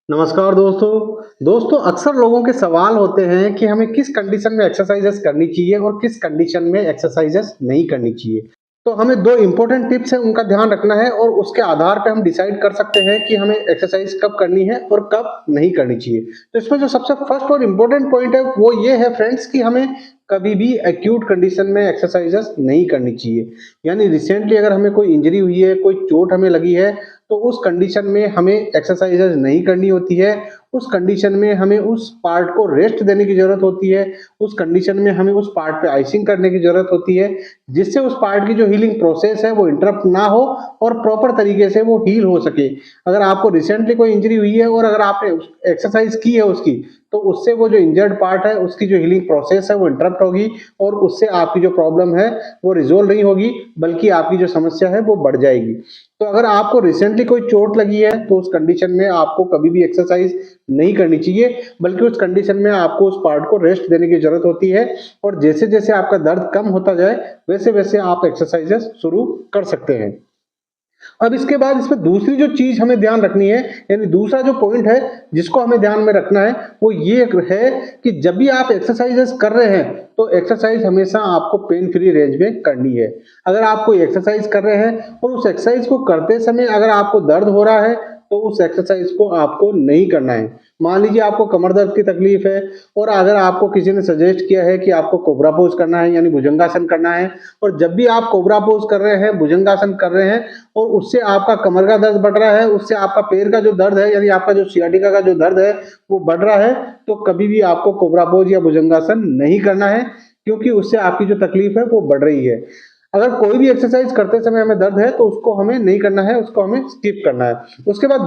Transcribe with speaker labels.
Speaker 1: नमस्कार दोस्तों अक्सर लोगों के सवाल होते हैं कि हमें किस कंडीशन में एक्सरसाइजेस करनी चाहिए और किस कंडीशन में एक्सरसाइजेस नहीं करनी चाहिए। तो हमें दो इम्पोर्टेंट टिप्स हैं, उनका ध्यान रखना है और उसके आधार पे हम डिसाइड कर सकते हैं कि हमें एक्सरसाइज कब करनी है और कब नहीं करनी चाहिए। तो इसमें जो सबसे फर्स्ट और इम्पोर्टेंट पॉइंट है वो ये है फ्रेंड्स कि हमें कभी भी एक्यूट कंडीशन में एक्सरसाइजेस नहीं करनी चाहिए। यानी रिसेंटली अगर हमें कोई इंजरी हुई है, कोई चोट हमें लगी है, तो उस कंडीशन में हमें एक्सरसाइजेज नहीं करनी होती है। उस कंडीशन में हमें उस पार्ट को रेस्ट देने की ज़रूरत होती है। उस कंडीशन में हमें उस पार्ट पे आइसिंग करने की ज़रूरत होती है, जिससे उस पार्ट की जो हीलिंग प्रोसेस है वो इंटरप्ट ना हो और प्रॉपर तरीके से वो हील हो सके। अगर आपको रिसेंटली कोई इंजरी हुई है और अगर आपने एक्सरसाइज की है उसकी, तो उससे वो जो इंजर्ड पार्ट है उसकी जो हीलिंग प्रोसेस है वो इंटरप्ट होगी और उससे आपकी जो प्रॉब्लम है वो रिजोल्व नहीं होगी, बल्कि आपकी जो समस्या है वो बढ़ जाएगी। तो अगर आपको रिसेंटली कोई चोट लगी है तो उस कंडीशन में आपको कभी भी एक्सरसाइज नहीं करनी चाहिए, बल्कि उस कंडीशन में आपको उस पार्ट को रेस्ट देने की जरूरत होती है। और जैसे जैसे आपका दर्द कम होता जाए वैसे वैसे आप एक्सरसाइजेस शुरू कर सकते हैं। अब इसके बाद इसमें दूसरी जो चीज हमें ध्यान रखनी है, यानी दूसरा जो पॉइंट है जिसको हमें ध्यान में रखना है वो ये है कि जब भी आप एक्सरसाइजेस कर रहे हैं तो एक्सरसाइज हमेशा आपको पेन फ्री रेंज में करनी है। अगर आप कोई एक्सरसाइज कर रहे हैं और उस एक्सरसाइज को करते समय अगर आपको दर्द हो रहा है तो उस एक्सरसाइज को आपको नहीं करना है। मान लीजिए आपको कमर दर्द की तकलीफ है और अगर आपको किसी ने सजेस्ट किया है कि आपको कोबरा पोज करना है यानी भुजंगासन करना है, और जब भी आप कोबरा पोज कर रहे हैं, भुजंगासन कर रहे हैं और उससे आपका कमर का दर्द बढ़ रहा है, उससे आपका पैर का जो दर्द है यानी आपका जो सियाटिका का जो दर्द है वो बढ़ रहा है, तो कभी भी आपको कोबरा पोज या भुजंगासन नहीं करना है, क्योंकि उससे आपकी जो तकलीफ है वो बढ़ रही है। अगर कोई भी एक्सरसाइज करते समय हमें दर्द है तो उसको हमें नहीं करना है, उसको हमें स्किप करना है। उसके बाद